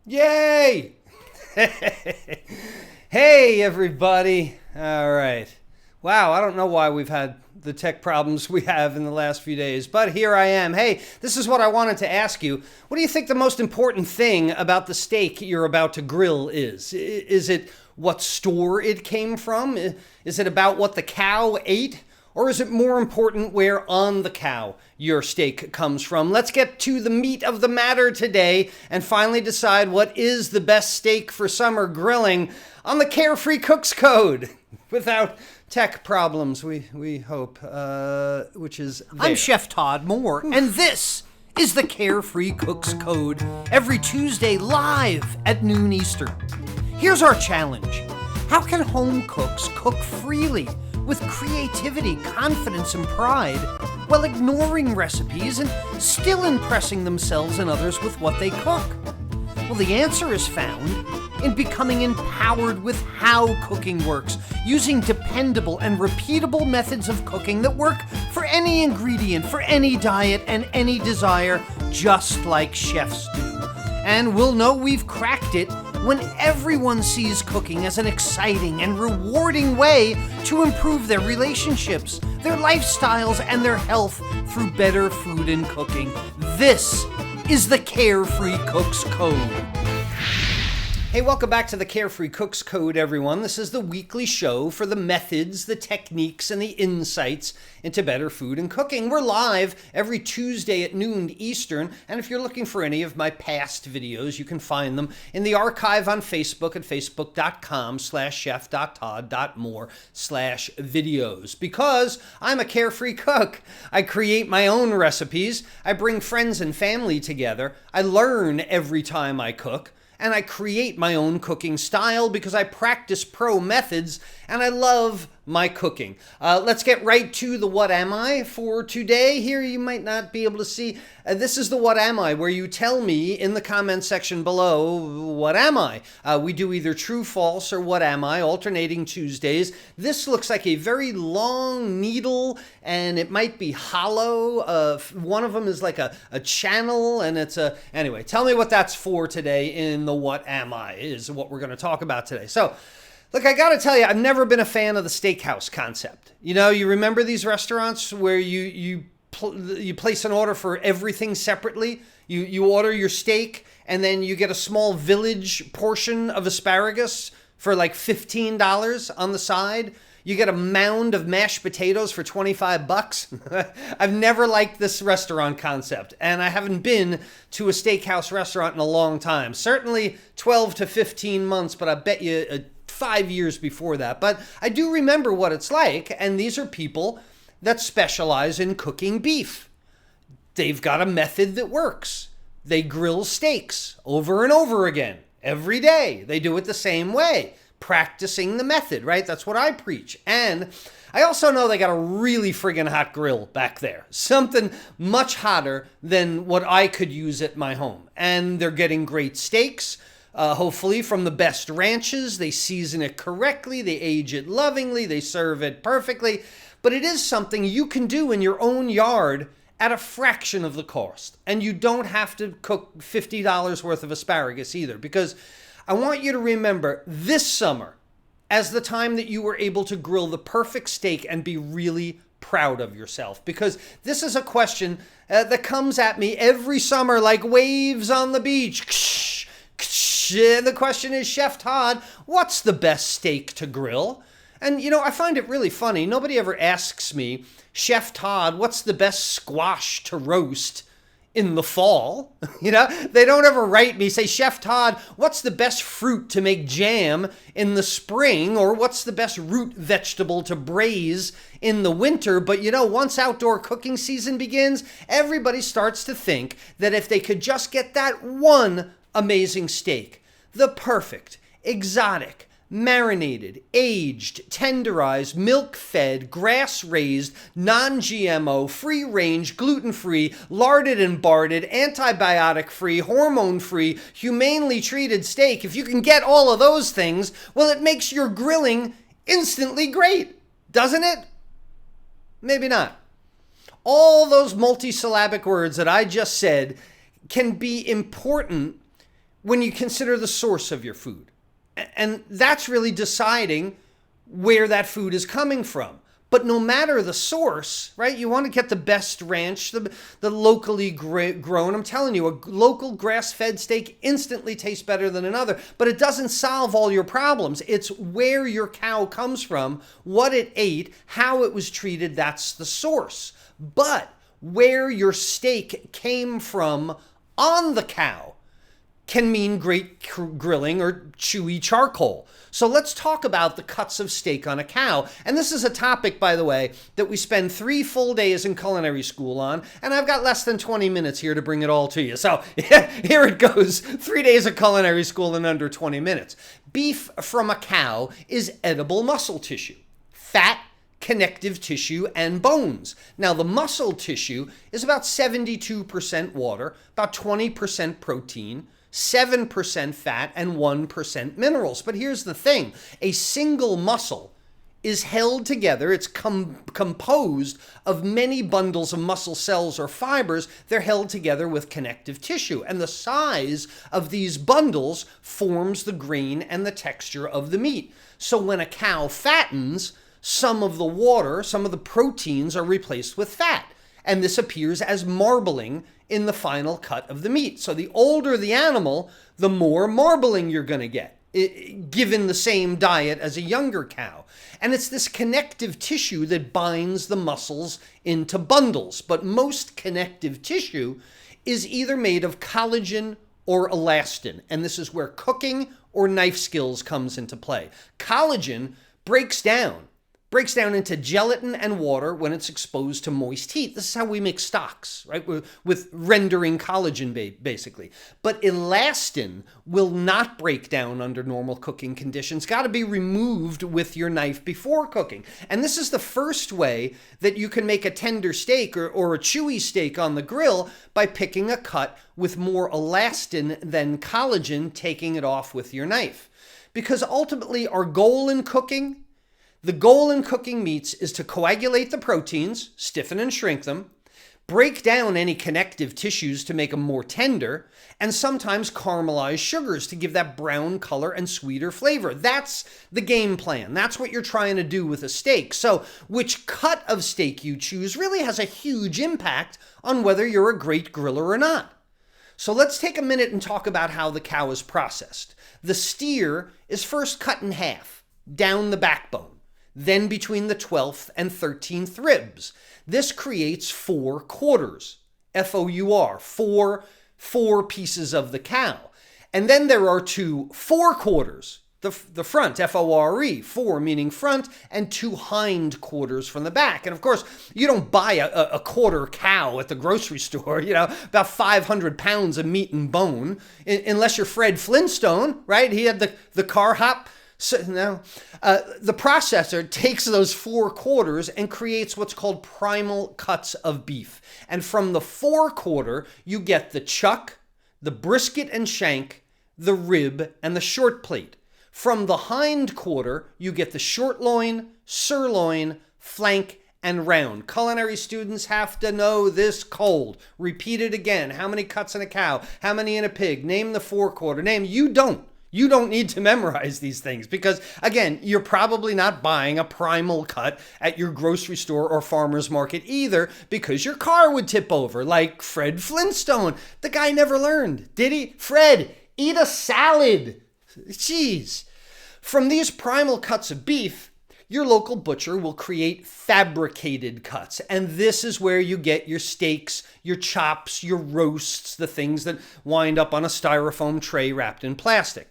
Yay! Hey, everybody. All right. Wow, I don't know why we've had the tech problems we have in the last few days, but here I am. Hey, this is what I wanted to ask you. What do you think the most important thing about the steak you're about to grill is? Is it what store it came from? Is it about what the cow ate? Or is it more important where on the cow your steak comes from? Let's get to the meat of the matter today and finally decide what is the best steak for summer grilling on the Carefree Cooks Code without tech problems, we hope, which is there. I'm Chef Todd Moore, and this is the Carefree Cooks Code, every Tuesday live at noon Eastern. Here's our challenge. How can home cooks cook freely with creativity, confidence, and pride while ignoring recipes and still impressing themselves and others with what they cook? Well, the answer is found in becoming empowered with how cooking works, using dependable and repeatable methods of cooking that work for any ingredient, for any diet, and any desire, just like chefs do. And we'll know we've cracked it when everyone sees cooking as an exciting and rewarding way to improve their relationships, their lifestyles, and their health through better food and cooking. This is the Carefree Cooks Code. Hey, welcome back to the Carefree Cooks Code, everyone. This is the weekly show for the methods, the techniques, and the insights into better food and cooking. We're live every Tuesday at noon Eastern, and if you're looking for any of my past videos, you can find them in the archive on Facebook at facebook.com/chef.todd.more/videos. Because I'm a carefree cook, I create my own recipes, I bring friends and family together, I learn every time I cook, and I create my own cooking style because I practice pro methods and I love my cooking. Let's get right to the What Am I for today. Here you might not be able to see. This is the What Am I, where you tell me in the comment section below, what am I? We do either true, false, or what am I, alternating Tuesdays. This looks like a very long needle and it might be hollow. One of them is like a channel and it's a... Anyway, tell me what that's for today in the What Am I is what we're going to talk about today. So, look, I got to tell you, I've never been a fan of the Steakhouse concept. You know, you remember these restaurants where you place an order for everything separately? You order your steak and then you get a small village portion of asparagus for like $15 on the side. You get a mound of mashed potatoes for $25. I've never liked this restaurant concept, and I haven't been to a steakhouse restaurant in a long time. Certainly 12 to 15 months, but I bet you 5 years before that. But I do remember what it's like, and these are people that specialize in cooking beef. They've got a method that works. They grill steaks over and over again, every day. They do it the same way, practicing the method, right? That's what I preach. And I also know they got a really friggin' hot grill back there. Something much hotter than what I could use at my home. And they're getting great steaks, hopefully from the best ranches. They season it correctly, they age it lovingly, they serve it perfectly. But it is something you can do in your own yard at a fraction of the cost. And you don't have to cook $50 worth of asparagus either, because I want you to remember this summer as the time that you were able to grill the perfect steak and be really proud of yourself. Because this is a question that comes at me every summer like waves on the beach. The question is, Chef Todd, what's the best steak to grill? And, you know, I find it really funny. Nobody ever asks me, Chef Todd, what's the best squash to roast in the fall? You know, they don't ever write me, say, Chef Todd, what's the best fruit to make jam in the spring? Or what's the best root vegetable to braise in the winter? But, you know, once outdoor cooking season begins, everybody starts to think that if they could just get that one amazing steak, the perfect, exotic, marinated, aged, tenderized, milk-fed, grass-raised, non-GMO, free-range, gluten-free, larded and barded, antibiotic-free, hormone-free, humanely treated steak. If you can get all of those things, well, it makes your grilling instantly great, doesn't it? Maybe not. All those multisyllabic words that I just said can be important when you consider the source of your food. And that's really deciding where that food is coming from. But no matter the source, right, you want to get the best ranch, the locally grown. I'm telling you, a local grass-fed steak instantly tastes better than another, but it doesn't solve all your problems. It's where your cow comes from, what it ate, how it was treated, that's the source. But where your steak came from on the cow can mean great grilling or chewy charcoal. So let's talk about the cuts of steak on a cow. And this is a topic, by the way, that we spend 3 full days in culinary school on, and I've got less than 20 minutes here to bring it all to you. So here it goes, 3 days of culinary school in under 20 minutes. Beef from a cow is edible muscle tissue, fat, connective tissue, and bones. Now, the muscle tissue is about 72% water, about 20% protein, 7% fat, and 1% minerals. But here's the thing. A single muscle is held together. It's composed of many bundles of muscle cells or fibers. They're held together with connective tissue. And the size of these bundles forms the grain and the texture of the meat. So when a cow fattens, some of the water, some of the proteins are replaced with fat. And this appears as marbling in the final cut of the meat. So the older the animal, the more marbling you're going to get, given the same diet as a younger cow. And it's this connective tissue that binds the muscles into bundles. But most connective tissue is either made of collagen or elastin. And this is where cooking or knife skills comes into play. Collagen breaks down into gelatin and water when it's exposed to moist heat. This is how we make stocks, right? With rendering collagen, basically. But elastin will not break down under normal cooking conditions. Got to be removed with your knife before cooking. And this is the first way that you can make a tender steak or a chewy steak on the grill, by picking a cut with more elastin than collagen, taking it off with your knife. Because ultimately, our goal in cooking meats is to coagulate the proteins, stiffen and shrink them, break down any connective tissues to make them more tender, and sometimes caramelize sugars to give that brown color and sweeter flavor. That's the game plan. That's what you're trying to do with a steak. So which cut of steak you choose really has a huge impact on whether you're a great griller or not. So let's take a minute and talk about how the cow is processed. The steer is first cut in half, down the backbone, then between the 12th and 13th ribs. This creates 4 quarters, F-O-U-R, four pieces of the cow. And then there are 2 forequarters, the front, F-O-R-E, 4 meaning front, and 2 hind quarters from the back. And of course, you don't buy a quarter cow at the grocery store, about 500 pounds of meat and bone, unless you're Fred Flintstone, right? He had the car hop. So now, the processor takes those 4 quarters and creates what's called primal cuts of beef. And from the 4 quarter, you get the chuck, the brisket and shank, the rib, and the short plate. From the hind quarter, you get the short loin, sirloin, flank, and round. Culinary students have to know this cold. Repeat it again. How many cuts in a cow? How many in a pig? Name the 4 quarter. You don't. You don't need to memorize these things because, again, you're probably not buying a primal cut at your grocery store or farmer's market either, because your car would tip over like Fred Flintstone. The guy never learned, did he? Fred, eat a salad. Jeez. From these primal cuts of beef, your local butcher will create fabricated cuts. And this is where you get your steaks, your chops, your roasts, the things that wind up on a styrofoam tray wrapped in plastic.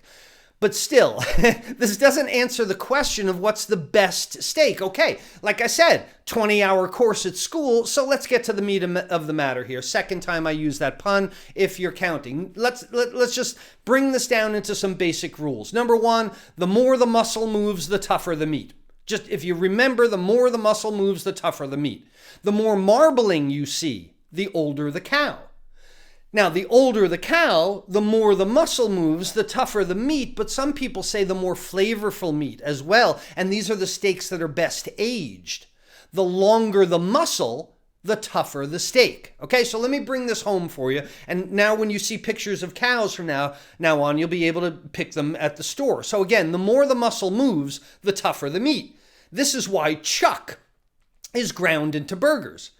But still, this doesn't answer the question of what's the best steak. Okay, like I said, 20-hour course at school, so let's get to the meat of the matter here. Second time I use that pun, if you're counting. Let's just bring this down into some basic rules. Number 1, the more the muscle moves, the tougher the meat. Just if you remember, the more the muscle moves, the tougher the meat. The more marbling you see, the older the cow. Now, the older the cow, the more the muscle moves, the tougher the meat, but some people say the more flavorful meat as well, and these are the steaks that are best aged. The longer the muscle, the tougher the steak. Okay, so let me bring this home for you. And now when you see pictures of cows from now on, you'll be able to pick them at the store. So again, the more the muscle moves, the tougher the meat. This is why chuck is ground into burgers.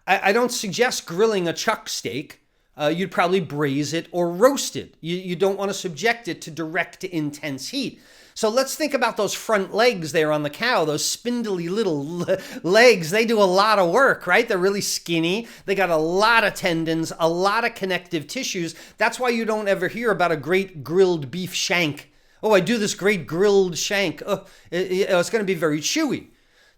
I don't suggest grilling a chuck steak. You'd probably braise it or roast it. You don't want to subject it to direct, intense heat. So let's think about those front legs there on the cow, those spindly little legs. They do a lot of work, right? They're really skinny. They got a lot of tendons, a lot of connective tissues. That's why you don't ever hear about a great grilled beef shank. Oh, I do this great grilled shank. Oh, it's going to be very chewy.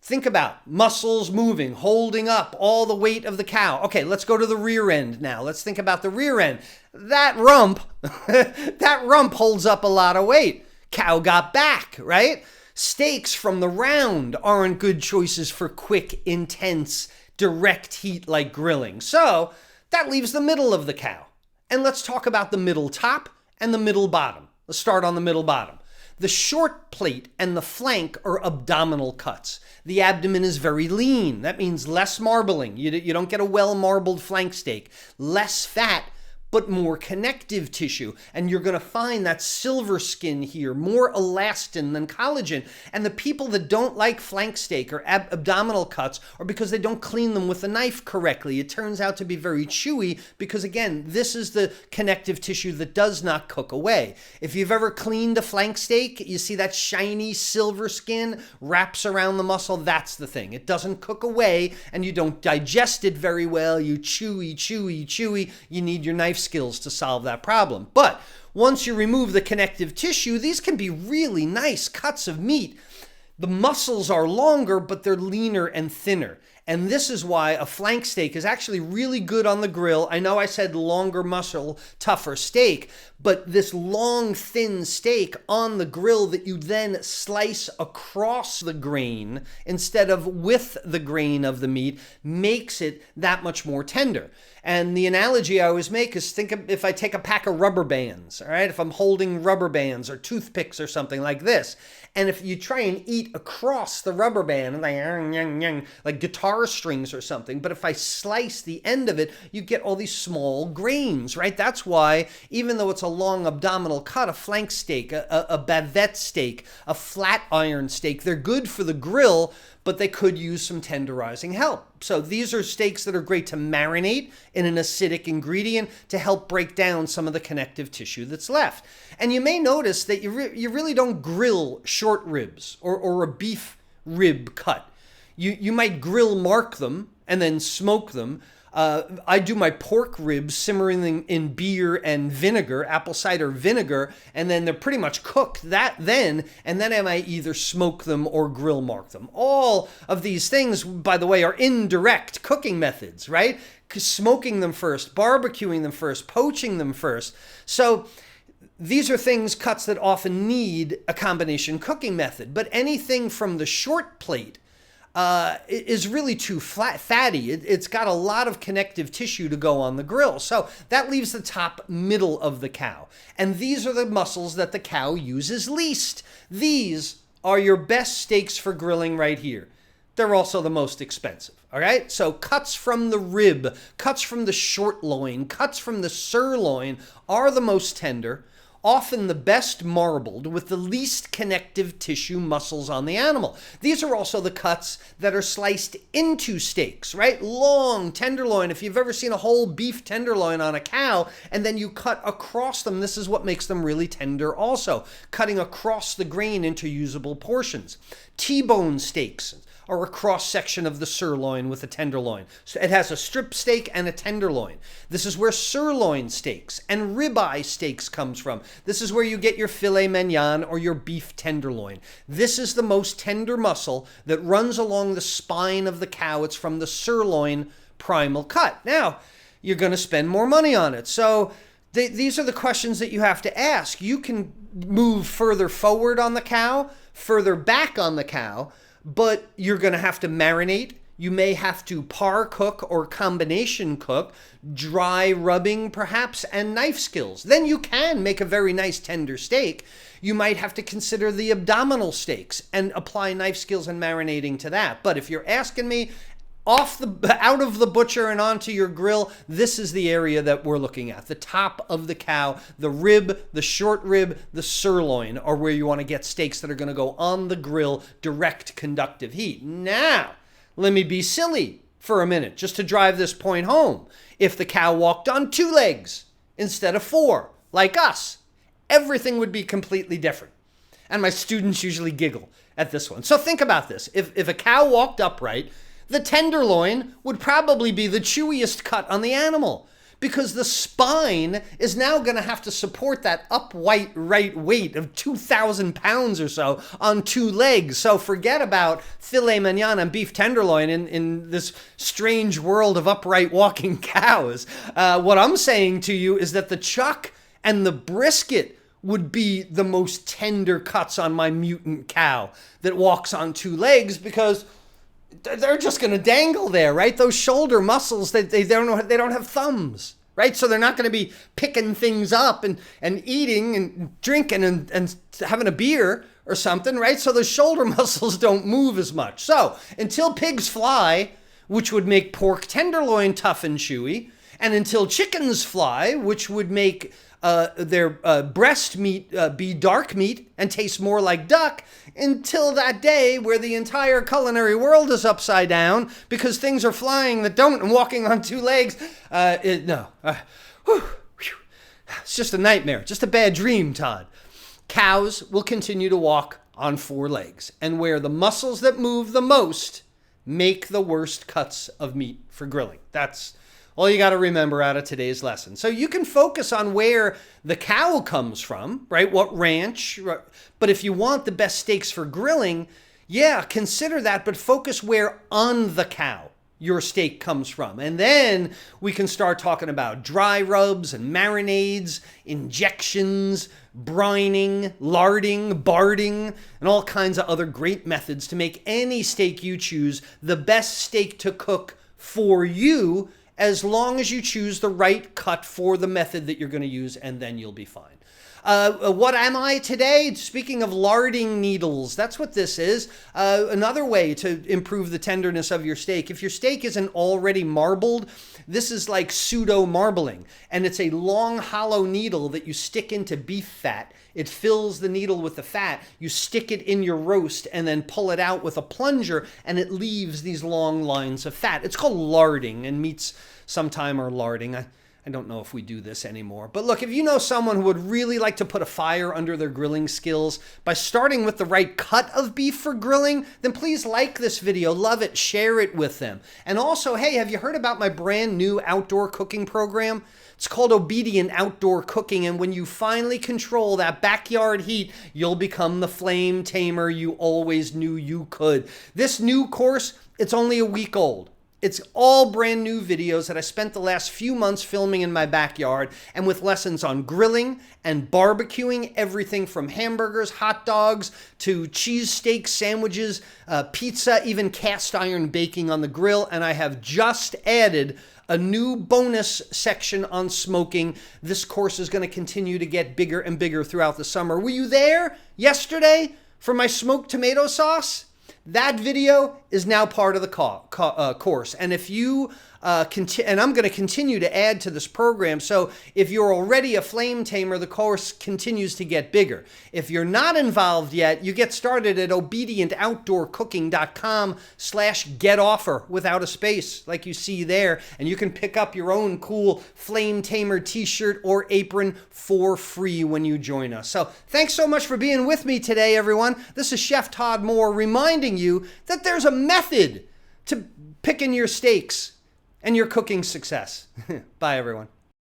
Think about muscles moving, holding up all the weight of the cow. Okay, let's go to the rear end now. Let's think about the rear end. That rump, that rump holds up a lot of weight. Cow got back, right? Steaks from the round aren't good choices for quick, intense, direct heat like grilling. So that leaves the middle of the cow. And let's talk about the middle top and the middle bottom. Let's start on the middle bottom. The short plate and the flank are abdominal cuts. The abdomen is very lean. That means less marbling. You don't get a well-marbled flank steak. Less fat, but more connective tissue. And you're going to find that silver skin here, more elastin than collagen. And the people that don't like flank steak or abdominal cuts are because they don't clean them with a knife correctly. It turns out to be very chewy because, again, this is the connective tissue that does not cook away. If you've ever cleaned a flank steak, you see that shiny silver skin wraps around the muscle. That's the thing. It doesn't cook away and you don't digest it very well. You chewy. You need your knife skills to solve that problem. But once you remove the connective tissue, these can be really nice cuts of meat. The muscles are longer, but they're leaner and thinner. And this is why a flank steak is actually really good on the grill. I know I said longer muscle, tougher steak, but this long, thin steak on the grill that you then slice across the grain instead of with the grain of the meat makes it that much more tender. And the analogy I always make is think of if I take a pack of rubber bands, all right? If I'm holding rubber bands or toothpicks or something like this, and if you try and eat across the rubber band, like guitar strings or something, but if I slice the end of it, you get all these small grains, right? That's why, even though it's a long abdominal cut, a flank steak, a bavette steak, a flat iron steak, they're good for the grill, but they could use some tenderizing help. So these are steaks that are great to marinate in an acidic ingredient to help break down some of the connective tissue that's left. And you may notice that you really don't grill short ribs or a beef rib cut. You might grill mark them and then smoke them. I do my pork ribs simmering them in beer and vinegar, apple cider vinegar, and then they're pretty much cooked and then I might either smoke them or grill mark them. All of these things, by the way, are indirect cooking methods, right? Smoking them first, barbecuing them first, poaching them first. So these are cuts that often need a combination cooking method, but anything from the short plate is really too fatty. It's got a lot of connective tissue to go on the grill. So that leaves the top middle of the cow. And these are the muscles that the cow uses least. These are your best steaks for grilling right here. They're also the most expensive. All right. So cuts from the rib, cuts from the short loin, cuts from the sirloin are the most tender, often the best marbled with the least connective tissue muscles on the animal. These are also the cuts that are sliced into steaks, right? Long tenderloin. If you've ever seen a whole beef tenderloin on a cow and then you cut across them, this is what makes them really tender also, cutting across the grain into usable portions. T-bone steaks or a cross-section of the sirloin with a tenderloin. So it has a strip steak and a tenderloin. This is where sirloin steaks and ribeye steaks comes from. This is where you get your filet mignon or your beef tenderloin. This is the most tender muscle that runs along the spine of the cow. It's from the sirloin primal cut. Now, you're going to spend more money on it. So these are the questions that you have to ask. You can move further forward on the cow, further back on the cow, but you're going to have to marinate. You may have to par cook or combination cook, dry rubbing perhaps, and knife skills. Then you can make a very nice tender steak. You might have to consider the abdominal steaks and apply knife skills and marinating to that. But if you're asking me, out of the butcher and onto your grill, this is the area that we're looking at. The top of the cow, the rib, the short rib, the sirloin are where you want to get steaks that are going to go on the grill, direct conductive heat. Now, let me be silly for a minute, just to drive this point home. If the cow walked on 2 legs instead of 4, like us, everything would be completely different. And my students usually giggle at this one. So think about this. If a cow walked upright, the tenderloin would probably be the chewiest cut on the animal, because the spine is now going to have to support that upright right weight of 2,000 pounds or so on 2 legs. So forget about filet mignon and beef tenderloin in this strange world of upright walking cows. What I'm saying to you is that the chuck and the brisket would be the most tender cuts on my mutant cow that walks on 2 legs, because they're just going to dangle there, right? Those shoulder muscles, they don't have thumbs, right? So they're not going to be picking things up and eating and drinking and having a beer or something, right? So those shoulder muscles don't move as much. So until pigs fly, which would make pork tenderloin tough and chewy, and until chickens fly, which would make their breast meat be dark meat and taste more like duck, until that day where the entire culinary world is upside down because things are flying that don't and walking on 2 legs. It's just a nightmare, just a bad dream, Todd. Cows will continue to walk on 4 legs, and where the muscles that move the most make the worst cuts of meat for grilling. That's all you got to remember out of today's lesson. So you can focus on where the cow comes from, right? What ranch. But if you want the best steaks for grilling, yeah, consider that, but focus where on the cow your steak comes from. And then we can start talking about dry rubs and marinades, injections, brining, larding, barding, and all kinds of other great methods to make any steak you choose the best steak to cook for you, as long as you choose the right cut for the method that you're going to use, and then you'll be fine. What am I today? Speaking of larding needles, that's what this is. Another way to improve the tenderness of your steak. If your steak isn't already marbled, this is like pseudo marbling, and it's a long hollow needle that you stick into beef fat. It fills the needle with the fat. You stick it in your roast and then pull it out with a plunger, and it leaves these long lines of fat. It's called larding, and meats sometime are larding. I don't know if we do this anymore. But look, if you know someone who would really like to put a fire under their grilling skills by starting with the right cut of beef for grilling, then please like this video, love it, share it with them. And also, hey, have you heard about my brand new outdoor cooking program? It's called Obedient Outdoor Cooking, and when you finally control that backyard heat, you'll become the flame tamer you always knew you could. This new course, it's only a week old. It's all brand new videos that I spent the last few months filming in my backyard, and with lessons on grilling and barbecuing, everything from hamburgers, hot dogs, to cheesesteak sandwiches, pizza, even cast iron baking on the grill. And I have just added a new bonus section on smoking. This course is going to continue to get bigger and bigger throughout the summer. Were you there yesterday for my smoked tomato sauce? That video is now part of the course. And if you and I'm going to continue to add to this program, so if you're already a flame tamer, the course continues to get bigger. If you're not involved yet, you get started at obedientoutdoorcooking.com/get-offer without a space, like you see there, and you can pick up your own cool flame tamer t-shirt or apron for free when you join us. So thanks so much for being with me today, everyone. This is Chef Todd Moore reminding you that there's a method to picking your steaks and your cooking success. Bye, everyone.